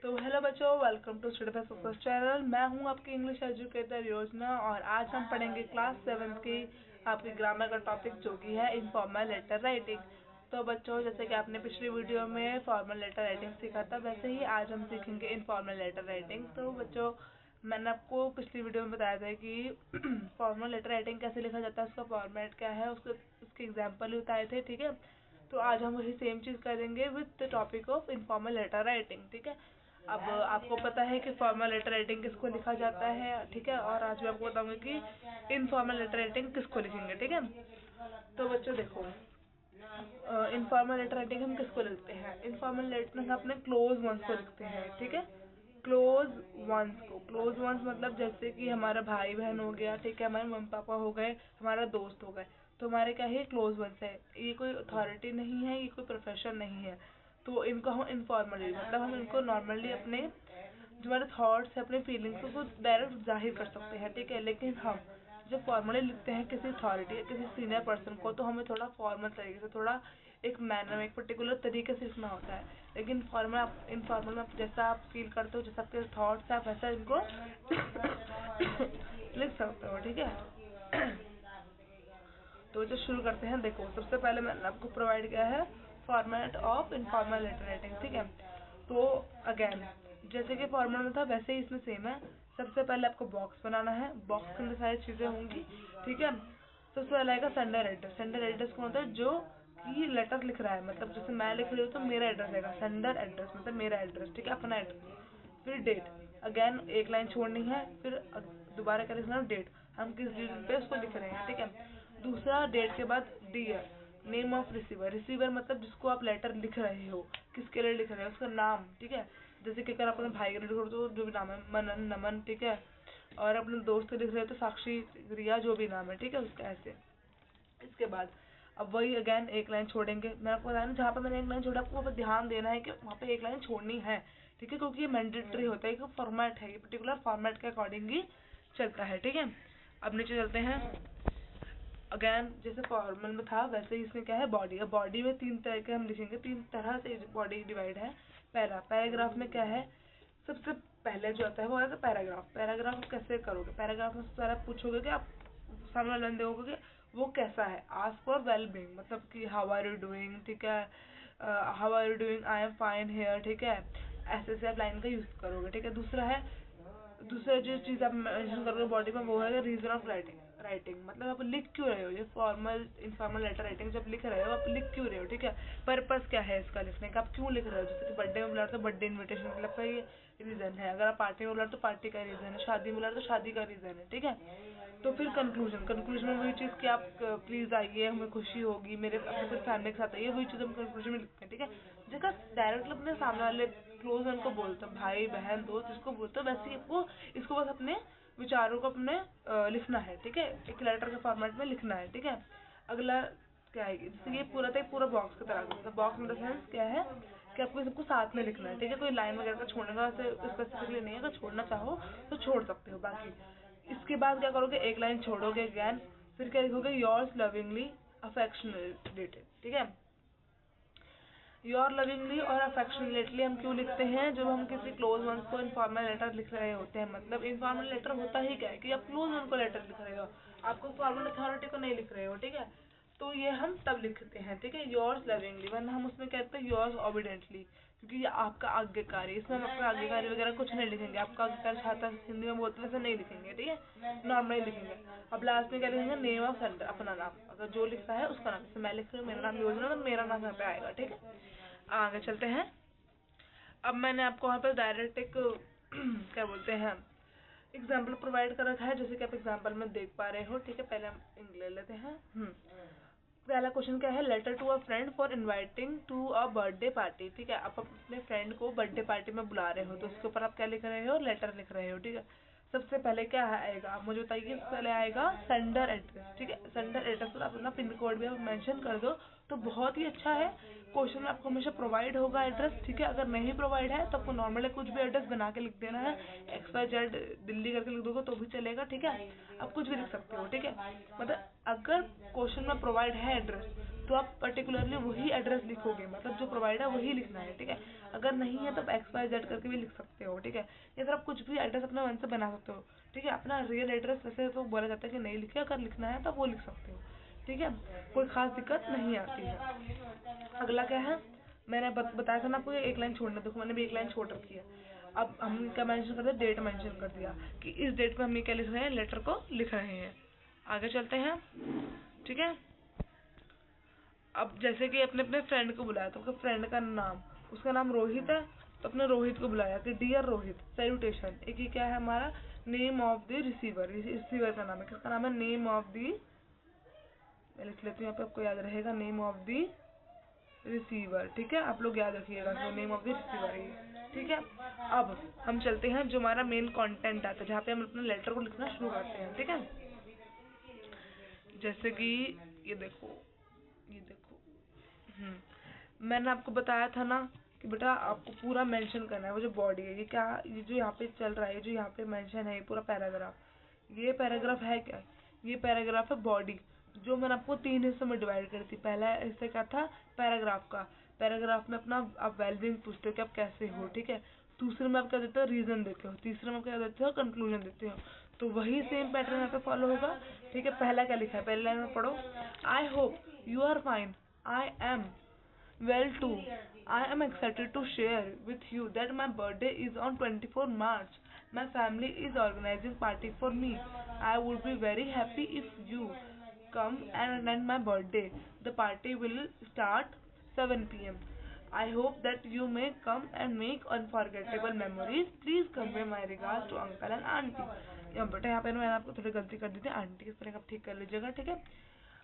तो हेलो बच्चों, welcome to study by success channel. मैं हूं आपकी इंग्लिश एजुकेटर योजना और आज हम पढ़ेंगे क्लास 7 की आपकी ग्रामर का टॉपिक जो कि है इनफॉर्मल लेटर राइटिंग। तो बच्चों, जैसे कि आपने पिछली वीडियो में फॉर्मल लेटर राइटिंग सीखा था, वैसे ही आज हम सीखेंगे इनफॉर्मल लेटर राइटिंग। तो बच्चों, मैंने आपको पिछली वीडियो में बताया था कि फॉर्मल लेटर राइटिंग कैसे लिखा जाता है, उसका फॉर्मेट क्या है, उसके एग्जाम्पल भी बताए थे। ठीक है, तो आज हम वही सेम चीज़ करेंगे with the topic of informal letter writing. ठीक है, अब आपको पता है कि फॉर्मल लेटर राइटिंग किसको लिखा जाता है। ठीक है, और आज मैं आपको बताऊंगी कि इनफॉर्मल लेटर राइटिंग किसको लिखेंगे। ठीक है, तो बच्चों देखो, इनफॉर्मल लेटर राइटिंग हम किसको लिखते हैं। इनफॉर्मल लेटर अपने क्लोज वंस को लिखते हैं। ठीक है, क्लोज वंस को। क्लोज वंस मतलब जैसे कि हमारा भाई बहन हो गया, ठीक है, हमारे मम्मी पापा हो गए, हमारा दोस्त हो गए, तो हमारे क्या है, क्लोज वंस है। ये कोई अथॉरिटी नहीं है, ये कोई प्रोफेशन नहीं है। तो इनको हम इनफॉर्मली, मतलब हम इनको नॉर्मली अपने जो हमारे थॉट्स है, अपने फीलिंग्स को डायरेक्ट जाहिर कर सकते हैं। ठीक है, लेकिन हम जब फॉर्मली लिखते हैं किसी अथॉरिटी या किसी सीनियर पर्सन को, तो हमें थोड़ा फॉर्मल तरीके से, थोड़ा एक मैनर में, एक पर्टिकुलर तरीके से लिखना होता है। लेकिन इनफॉर्मल में जैसा आप फील करते हो, जैसा आपके थॉट्स है, आप वैसा इनको लिख सकते हो। ठीक है, तो जो शुरू करते हैं, देखो सबसे पहले मैंने आपको प्रोवाइड किया है format of informal letter writing. ठीक है, तो अगेन जैसे कि फॉर्मल में था वैसे ही इसमें सेम है। सबसे पहले आपको बॉक्स बनाना है, बॉक्स के अंदर सारी चीजें होंगी। ठीक है, तो उसमें आएगा सेंडर एड्रेस। सेंडर एड्रेस कौन होता है, जो कि लेटर लिख रहा है, मतलब जैसे मैं लिख रही हूँ तो मेरा एड्रेस आएगा, सेंडर एड्रेस मतलब मेरा एड्रेस। ठीक है, अपना एड्रेस। फिर डेट, अगेन एक लाइन छोड़नी है, फिर दोबारा क्या लिखना है, डेट, हम किस डेट पे उसको लिख रहे हैं। ठीक है, दूसरा डेट के बाद dear, name of receiver. Receiver मतलब जिसको आप लेटर लिख रहे हो, किसके लिए लिख रहे हो, उसका नाम। ठीक है, जैसे कि अगर अपने भाई के लिए लिख रहे हो तो जो भी नाम है, मनन, नमन। ठीक है, और अपने दोस्त के लिख रहे हो तो साक्षी, रिया, जो भी नाम है। ठीक है, उसका ऐसे। इसके बाद अब वही अगेन एक लाइन छोड़ेंगे। मैं आपको बताया ना, जहाँ पे मैंने एक लाइन छोड़ा, आपको ध्यान देना है कि वहाँ पे एक लाइन छोड़नी है। ठीक है, क्योंकि ये मैंडेटरी होता है, एक फॉर्मेट है, ये पर्टिकुलर फॉर्मेट के अकॉर्डिंग ही चलता है। ठीक है, अब नीचे चलते हैं। अगेन जैसे फॉर्मल में था वैसे ही इसमें क्या है, बॉडी। अब बॉडी में तीन तरह के हम लिखेंगे, तीन तरह से बॉडी डिवाइड है। पहला पैराग्राफ में क्या है, सबसे पहले जो आता है वो है पैराग्राफ। पैराग्राफ कैसे करोगे, पैराग्राफ में सबसे पहले पूछोगे कि आप सामने वाले बंदे को कि वो कैसा है। आस्क फॉर वेल बीइंग, मतलब कि हाउ आर यू डूइंग। ठीक है, how are you doing, I am fine here. ठीक है, ऐसे से आप लाइन का यूज करोगे। ठीक है, दूसरा जो चीज आप मेंशन करोगे बॉडी में, वो है रीजन ऑफ राइटिंग, मतलब आप लिख क्यों रहे हो। ये फॉर्मल इनफॉर्मल लेटर राइटिंग जब लिख रहे हो, आप लिख क्यों रहे हो। ठीक है, पर्पस क्या है इसका लिखने का, आप क्यों लिख रहे हो। जैसे कि बर्थडे में बुला रहे हो तो बर्थडे इन्विटेशन मतलब का ये रीजन है। अगर आप पार्टी में बुला रहे हो तो पार्टी का रीजन है, शादी में बुला रहे हो तो शादी का रीजन है। ठीक है, तो फिर कंक्लूजन में वही चीज कि आप प्लीज आइए, हमें खुशी होगी, मेरे अपने पूरी फैमिली के साथ आइए, वही चीज हम कंक्लूजन में लिखते हैं। ठीक है, जगह डायरेक्ट अपने सामने वाले क्लोज वन को बोलते हैं, भाई बहन दोस्त जिसको बोलते हो, वैसे ही आपको इसको बस अपने विचारों को अपने लिखना है। ठीक है, एक लेटर के फॉर्मेट में लिखना है। ठीक है, अगला क्या है, जैसे ये पूरा बॉक्स की तरह, मतलब बॉक्स में सेंस क्या है कि आपको सबको साथ में लिखना है। ठीक है, कोई लाइन वगैरह का छोड़ने का स्पेसिफिकली नहीं है, अगर छोड़ना चाहो तो छोड़ सकते हो। बाकी इसके बाद क्या करोगे, एक लाइन छोड़ोगे अगेन, फिर क्या लिखोगे, योर्स लविंगली अफेक्शनेटली। ठीक है, योर लविंगली और अफेक्शनेटली हम क्यों लिखते हैं, जब हम किसी क्लोज वंस को इनफॉर्मल लेटर लिख रहे होते हैं। मतलब इनफॉर्मल लेटर होता ही क्या है कि आप क्लोज वन को लेटर लिख रहे हो, आपको फॉर्मल अथॉरिटी को नहीं लिख रहे हो। ठीक है, तो ये हम तब लिखते हैं। ठीक है, योर्स लविंगली, वरना हम उसमें कहते हैं योर्स ओबिडेंटली, क्योंकि ये आपका आज्ञाकारी। इसमें हम अपना आज्ञाकारी वगैरह कुछ नहीं लिखेंगे। आपका आज्ञाकारी छात्र हिंदी में बोलते वैसे नहीं लिखेंगे। ठीक है, नॉर्मली लिखेंगे। अब लास्ट में क्या लिखेंगे, नेम ऑफ सेंटर, अपना नाम, अगर जो लिखता है उसका नाम। जैसे मैं लिख रही हूँ मेरा नाम योजना, तो मेरा नाम यहाँ पे आएगा। ठीक है, आगे चलते हैं। अब मैंने आपको वहाँ पे डायरेक्ट एक क्या बोलते हैं, एग्जाम्पल प्रोवाइड कर रखा है, जैसे कि आप एग्जाम्पल में देख पा रहे हो। ठीक है, पहले हम ले लेते हैं। पहला क्वेश्चन क्या है, letter to a friend for inviting to a birthday party. ठीक है, आप अपने फ्रेंड को बर्थडे पार्टी में बुला रहे हो, तो उसके ऊपर आप क्या लिख रहे हो, लेटर लिख रहे हो। ठीक है, सबसे पहले क्या आएगा, आप मुझे बताइए। सबसे पहले आएगा सेंडर एड्रेस। ठीक है, सेंडर एड्रेस पर आप अपना पिन कोड भी आप मेंशन कर दो, तो बहुत ही अच्छा है। क्वेश्चन में आपको हमेशा प्रोवाइड होगा एड्रेस, ठीक है। अगर नहीं प्रोवाइड है तो आपको नॉर्मली कुछ भी एड्रेस बना के लिख देना है, XYZ दिल्ली करके लिख दोगे तो भी चलेगा, ठीक है। आप कुछ भी लिख सकते हो, ठीक है। मतलब अगर क्वेश्चन में प्रोवाइड है एड्रेस तो आप पर्टिकुलरली वही एड्रेस लिखोगे, मतलब जो प्रोवाइड है वही लिखना है, ठीक है। अगर नहीं है तो आप XYZ करके भी लिख सकते हो, ठीक है। या फिर आप कुछ भी एड्रेस अपने मन से बना सकते हो, ठीक है। अपना रियल एड्रेस वैसे तो बोला जाता है कि नहीं लिखे, अगर लिखना है तो आप वो लिख सकते हो, ठीक है। कोई खास दिक्कत नहीं आती है। अगला क्या है, मैंने बताया था ना आपको एक लाइन छोड़ना, देखो मैंने भी एक लाइन छोड़ रखी है। अब हम क्या मेंशन कर दिया, डेट मेंशन कर दिया कि इस डेट पे हम ये क्या लिख रहे हैं, लेटर को लिख रहे हैं। आगे चलते हैं, ठीक है। अब जैसे कि अपने अपने फ्रेंड को बुलाया, तो अपने फ्रेंड का नाम, उसका नाम रोहित है, तो अपने रोहित को बुलाया कि डियर रोहित सैल्यूटेशन। एक ही क्या है हमारा, name of the receiver, receiver का नाम है, किसका नाम है, नेम ऑफ द, मैं लिख लेती हूँ यहाँ पे आपको याद रहेगा, नेम ऑफ द रिसीवर, ठीक है। आप लोग याद रखिएगा नेम ऑफ द रिसीवर है, ठीक है। अब हम चलते हैं जो हमारा मेन कंटेंट आता है, जहाँ पे हम अपने लेटर को लिखना शुरू करते हैं, ठीक है। जैसे कि ये देखो, ये देखो, मैंने आपको बताया था ना कि बेटा आपको पूरा मेंशन करना है। वो जो बॉडी है, ये क्या, ये जो यहाँ पे चल रहा है, जो यहाँ पे मेंशन है, ये पूरा पैराग्राफ, ये पैराग्राफ है क्या, ये पैराग्राफ है बॉडी, जो मैंने आपको 3 हिस्सों में डिवाइड करी थी। पहला हिस्सा क्या था, पैराग्राफ का। पैराग्राफ में अपना आप वेलबींग पूछते हो कि आप कैसे हो, ठीक है। दूसरे में आप क्या देते हो, रीजन देते हो। तीसरे में क्या देते हो, कंक्लूजन देते हो। तो वही सेम पैटर्न यहाँ पे फॉलो होगा, ठीक है। पहला क्या लिखा है, पहले लाइन में पढ़ो, I hope you are fine, I am well too. I am excited to share with you that my birthday is on 24 March. My family is organizing party for me. I would be very happy if you come and attend my birthday. The party will start 7 p.m. I hope that you may come and make unforgettable memories. Please convey my regards to uncle and auntie. यहाँ बेटा यहाँ पे मैंने आपको थोड़ी गलती कर दी थी, आंटी इस तरह का ठीक कर लीजिएगा, ठीक है।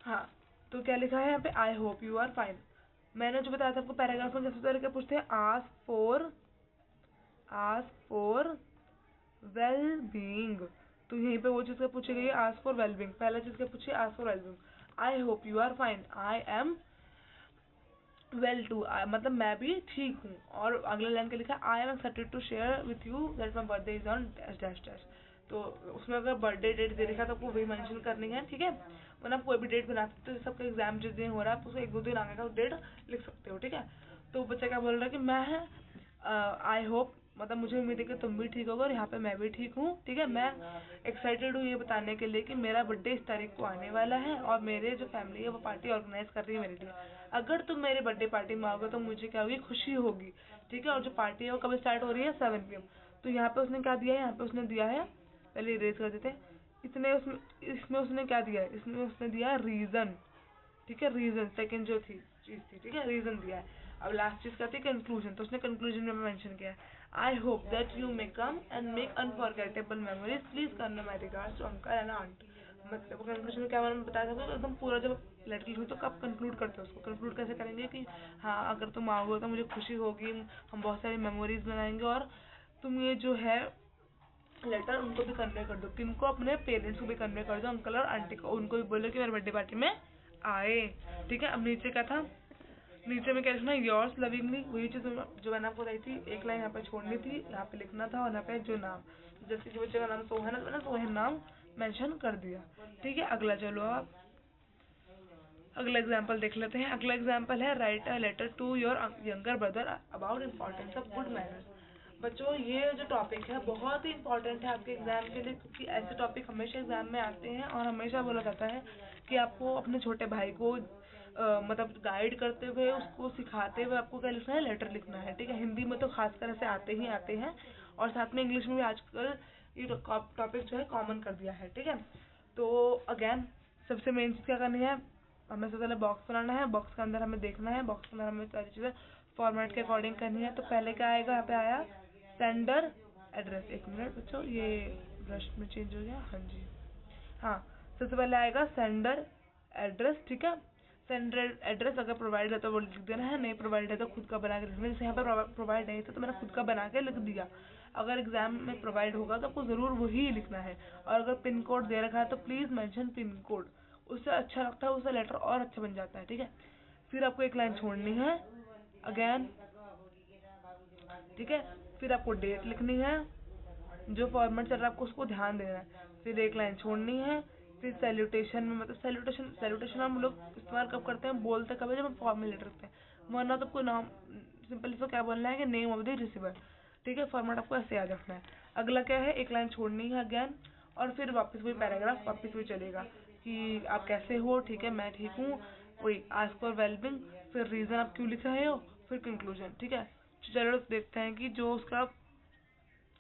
हाँ, तो क्या लिखा है यहाँ पे, I hope you are fine. मैंने जो बताया था आपको पैराग्राफ में सबसे पहले क्या पूछते हैं, आस्क फॉर वेल बीइंग। तो यहीं पे वो चीज क्या पूछी गई है, आस्क फॉर वेल बीइंग। पहला चीज क्या पूछी, ask for well being. I hope you are fine, I am well too, मतलब मैं भी ठीक हूँ। और अगले लाइन के लिखा, I am excited to share with you that my birthday is on dash dash dash. तो उसमें अगर बर्थडे डेट दे रखा तो आपको वही मेंशन करनी है, ठीक है। वरना आप कोई भी डेट बना सकते हो, सबका एग्जाम जिस दिन हो रहा है आप उसको 1-2 दिन आगे का डेट लिख सकते हो, ठीक है। तो बच्चा क्या बोल रहा है कि मैं आई होप, मतलब मुझे उम्मीद है कि तुम भी ठीक होगे और यहाँ पे मैं भी ठीक हूँ, ठीक है। मैं एक्साइटेड हूँ ये बताने के लिए कि मेरा बर्थडे इस तारीख को आने वाला है और मेरे जो फैमिली है वो पार्टी ऑर्गेनाइज कर रही है मेरे लिए। अगर तुम मेरे बर्थडे पार्टी में आओगे तो मुझे क्या होगी, खुशी होगी, ठीक है। और जो पार्टी है वो कब स्टार्ट हो रही है, 7 PM। तो यहाँ पे उसने क्या दिया है, यहाँ पे उसने दिया है, पहले इरेज कर देते हैं, इसमें उसने क्या दिया है, इसमें उसने दिया है रीजन, ठीक है। रीजन सेकंड जो थी चीज थी, ठीक है, रीजन दिया है। अब लास्ट चीज क्या थी, कंक्लूजन। तो उसने कंक्लूजन में मेंशन किया है, I hope that you may come and make unforgettable memories, please convey my regards to uncle and aunt. मतलब कंक्लूजन में क्या मैंने बताया था, एकदम पूरा जब लेटर लिखो तो कब कंक्लूड करते हो उसको, कंक्लूड कैसे करेंगे कि हाँ अगर तुम आओगे तो मुझे खुशी होगी, हम बहुत सारी मेमोरीज बनाएंगे और तुम ये जो है लेटर उनको भी कन्वे कर दो। किनको, अपने पेरेंट्स को भी कन्वे कर दो, अंकल और आंटी को, उनको भी बोलो कि मेरे बर्थडे पार्टी में आए, ठीक है। अब नीचे क्या था, नीचे में क्या लिखना है, योर्स लविंगली, वही चीज जो मैंने आपको बताई थी। एक लाइन यहाँ पे छोड़नी थी, यहाँ पे लिखना था, और यहाँ पे जो नाम, जैसे कि बच्चे का नाम सोहन है तो मैंने सोहन नाम मेंशन कर दिया, ठीक है। अगला चलो आप अगला एग्जाम्पल देख लेते हैं। अगला एग्जाम्पल है, write a letter to your younger brother about importance of good manners. बच्चों ये जो टॉपिक है बहुत ही इंपॉर्टेंट है आपके एग्जाम के लिए, क्योंकि ऐसे टॉपिक हमेशा एग्जाम में आते हैं और हमेशा बोला जाता है कि आपको अपने छोटे भाई को मतलब गाइड करते हुए, उसको सिखाते हुए आपको क्या लिखना है, लेटर लिखना है, ठीक है। हिंदी में तो खास तरह से आते ही आते हैं और साथ में इंग्लिश में भी आजकल ये टॉपिक जो है कॉमन कर दिया है, ठीक है। तो अगेन सबसे मेन चीज क्या करनी है, हमें सबसे पहले बॉक्स बनाना है, बॉक्स के अंदर हमें देखना है, बॉक्स के अंदर हमें सारी चीजें फॉर्मेट के अकॉर्डिंग करनी है। तो पहले क्या आएगा, यहाँ पे आया सेंडर एड्रेस। एक मिनट बच्चों, ये ब्रश में चेंज हो गया, हाँ जी, हाँ। सबसे पहले आएगा सेंडर एड्रेस, ठीक है। सेंडर एड्रेस अगर प्रोवाइड है तो वो लिख देना है, नहीं प्रोवाइड है तो खुद का बना के लिखना है। जैसे यहाँ पर प्रोवाइड नहीं था तो मैंने खुद का बना के लिख दिया। अगर एग्जाम में प्रोवाइड होगा तो आपको जरूर वही लिखना है। और अगर पिन कोड दे रखा है तो प्लीज मेंशन पिन कोड, उससे अच्छा लगता है, उससे लेटर और अच्छा बन जाता है, ठीक है। फिर आपको एक लाइन छोड़नी है अगेन, ठीक है। फिर आपको डेट लिखनी है, जो फॉर्मेट चल रहा है आपको उसको ध्यान देना है। फिर एक लाइन छोड़नी है। फिर सैल्यूटेशन में, मतलब सैल्यूटेशन हम लोग इस्तेमाल कब करते हैं, बोलते कब है, जब हम फॉर्मल लेटर लिखते हैं, वरना तो आपको नाम सिंपल इसको क्या बोलना है कि नेम ऑफ द रिसीवर, ठीक है। फॉर्मेट आपको ऐसे याद रखना है। अगला क्या है, एक लाइन छोड़नी है अगेन, और फिर वापस वही पैराग्राफ वापस वही चलेगा कि आप कैसे हो, ठीक है, मैं ठीक हूँ, वही आस्क फॉर वेलबिंग, फिर रीजन आप क्यों लिख रहे हो, फिर कंक्लूजन, ठीक है। चलो देखते हैं कि जो उसका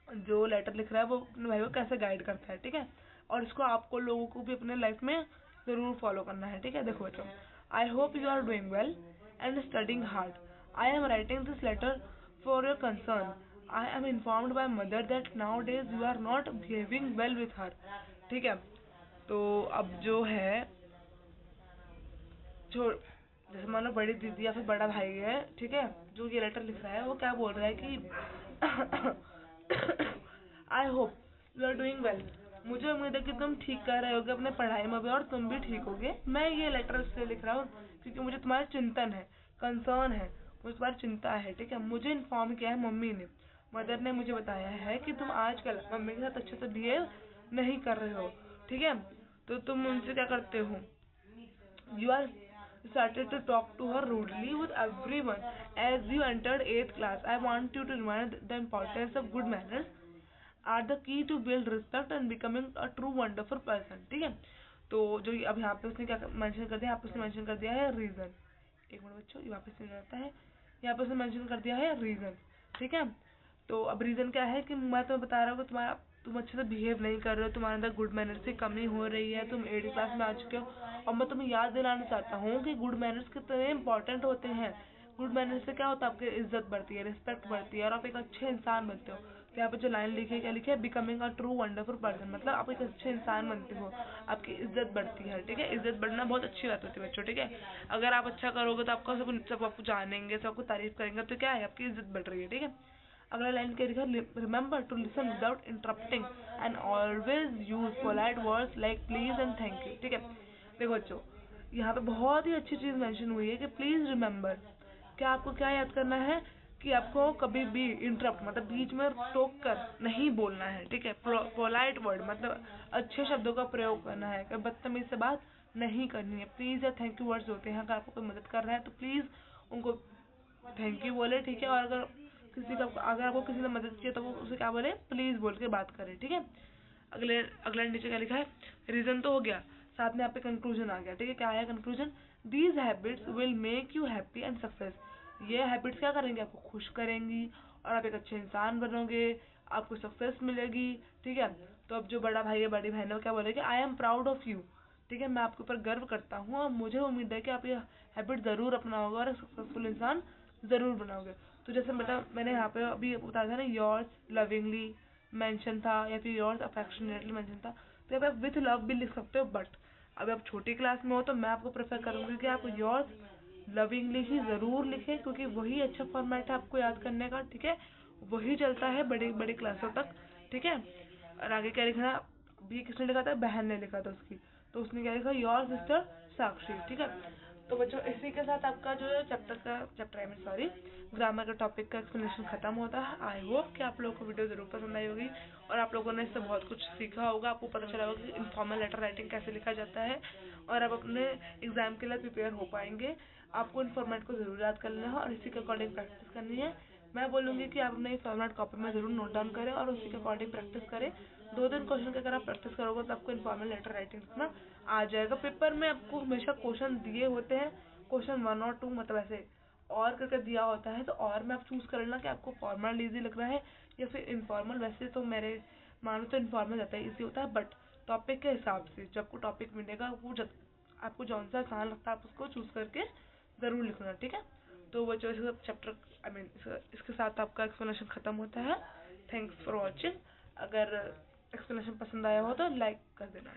जो लेटर लिख रहा है वो अपने भाई को कैसे गाइड करता है, ठीक है। और इसको आपको लोगों को भी अपने लाइफ में जरूर फॉलो करना है, ठीक है। देखो बच्चों, I hope you are doing well and studying hard. I am writing this letter for your concern. I am informed by mother that nowadays you are not behaving well with her, ठीक है। तो अब जो है जो जैसे मान लो बड़ी दीदी या फिर बड़ा भाई है, ठीक है, जो ये लेटर लिख रहा है वो क्या बोल रहा है कि I hope you are doing well, मुझे उम्मीद है कि तुम ठीक कर रहे होगे अपने पढ़ाई में भी और तुम भी ठीक होगे। मैं ये लेटर इसलिए लिख रहा हूँ क्योंकि मुझे तुम्हारा चिंतन है, कंसर्न है, मुझे तुम्हारी चिंता है, ठीक है। मुझे इन्फॉर्म किया है मम्मी ने, मदर ने मुझे बताया है कि तुम आजकल मम्मी के साथ अच्छे से बिहेव नहीं कर रहे हो, ठीक है। तो तुम उनसे क्या करते हो, you are started to talk to her rudely with everyone as you entered 8th class. I want you to remind the importance of good manners are the key to build respect and becoming a true wonderful person, ठीक है। तो जो अब यहाँ पे उसने क्या mention कर दिया, यहाँ पे उसने मेंशन कर दिया है रीजन। एक मिनट बच्चों, ये वापस नहीं आता है, यहाँ पे उसने मेंशन कर दिया है रीजन, ठीक है। तो अब रीजन क्या है कि मैं तुम्हें बता रहा हूँ कि तुम अच्छे से बिहेव नहीं कर रहे हो, तुम्हारे अंदर गुड मैनर्स की कमी हो रही है, तुम 8th क्लास में आ चुके हो, और मैं तुम्हें याद दिलाना चाहता हूँ कि गुड मैनर्स कितने इंपॉर्टेंट होते हैं। गुड मैनर्स से क्या होता है, आपकी इज्जत बढ़ती है, रिस्पेक्ट बढ़ती है, और आप एक अच्छे इंसान बनते हो। तो यहाँ पे जो लाइन लिखी है, क्या लिखी है, becoming a true wonderful person, मतलब आप एक अच्छे इंसान बनते हो, आपकी इज्जत बढ़ती है, ठीक है। इज्जत बढ़ना बहुत अच्छी बात होती है बच्चों, ठीक है। अगर आप अच्छा करोगे तो आपका सब आपको जानेंगे, सब आपको तारीफ करेंगे, तो क्या है, आपकी इज्जत बढ़ रही है, ठीक है। अगला लाइन क्या लिखा, remember to listen without interrupting and always use polite words like please and thank you, ठीक है। देखो बच्चों, यहाँ पे बहुत ही अच्छी चीज मेंशन हुई है कि प्लीज रिमेंबर, क्या आपको क्या याद करना है कि आपको कभी भी इंटरप्ट मतलब बीच में टोक कर नहीं बोलना है, ठीक है। पोलाइट वर्ड मतलब अच्छे शब्दों का प्रयोग करना है, कि बदतमीज से बात नहीं करनी है। प्लीज या थैंक यू वर्ड्स होते हैं, अगर आपको कोई मदद कर रहा है तो प्लीज उनको थैंक यू बोले, ठीक है। और अगर आपको किसी ने मदद किया तो वो उसे क्या बोले, प्लीज बोल के बात करे, ठीक है। अगला नीचे क्या लिखा है, रीजन तो हो गया, साथ में यहाँ पे कंक्लूजन आ गया, ठीक है। क्या है conclusion, these habits will make you happy and success. ये हैबिट्स क्या करेंगे, आपको खुश करेंगी और आप एक अच्छे इंसान बनोगे, आपको सक्सेस मिलेगी, ठीक है। तो अब जो बड़ा भाई है बड़ी बहन है वो क्या बोलेगी, I am proud of you, ठीक है, मैं आपके ऊपर गर्व करता हूँ और मुझे उम्मीद है कि आप ये हैबिट जरूर अपनाओगे और एक सक्सेसफुल इंसान जरूर बनाओगे। तो जैसे मतलब मैंने यहाँ पे अभी बताया था ना, योर्स लविंगली मेंशन था या फिर योर्स अफेक्शनेटली मेंशन था, तो यहाँ पे आप विथ लव भी लिख सकते हो, बट अभी आप छोटी क्लास में हो तो मैं आपको प्रेफर करूंगी कि आप योर्स लविंगली ही जरूर लिखें, क्योंकि वही अच्छा फॉर्मेट है आपको याद करने का, ठीक है। वही चलता है बड़ी बड़ी क्लासों तक, ठीक है। और आगे क्या लिखना, भी किसने लिखा था, बहन ने लिखा था उसकी, तो उसने क्या लिखा, योर सिस्टर साक्षी, ठीक है। तो बच्चों इसी के साथ आपका जो चैप्टर है सॉरी ग्रामर का टॉपिक का एक्सप्लेनेशन खत्म होता है। आई होप कि आप लोगों को वीडियो जरूर पसंद आई होगी और आप लोगों ने इससे बहुत कुछ सीखा होगा, आपको पता चला होगा कि इनफॉर्मल लेटर राइटिंग कैसे लिखा जाता है और आप अपने एग्जाम के लिए प्रिपेयर हो पाएंगे। आपको इन फॉर्मेट को जरूर याद कर लेना है और इसी के अकॉर्डिंग प्रैक्टिस करनी है। मैं बोलूंगी कि आप अपने फॉर्मेट कॉपी में जरूर नोट डाउन करें और उसी के अकॉर्डिंग प्रैक्टिस करें। 2 दिन क्वेश्चन की अगर आप प्रैक्टिस करोगे तो आपको इनफॉर्मल लेटर राइटिंग लिखना आ जाएगा। पेपर में आपको हमेशा क्वेश्चन दिए होते हैं, क्वेश्चन 1 और 2 मतलब ऐसे और करके दिया होता है, तो और में आप चूज कर लेना कि आपको फॉर्मल इजी लग रहा है या फिर इनफॉर्मल। वैसे तो मेरे मानो तो इनफॉर्मल जाता है, इजी होता है, बट टॉपिक के हिसाब से जब आपको टॉपिक मिलेगा वो आपको जौन सा आसान लगता है आप उसको चूज करके जरूर लिखना, ठीक है। तो वो जो चैप्टर इसके साथ आपका एक्सप्लेनेशन खत्म होता है। Thanks for watching. अगर एक्सप्लेनेशन पसंद आया हो तो लाइक कर देना।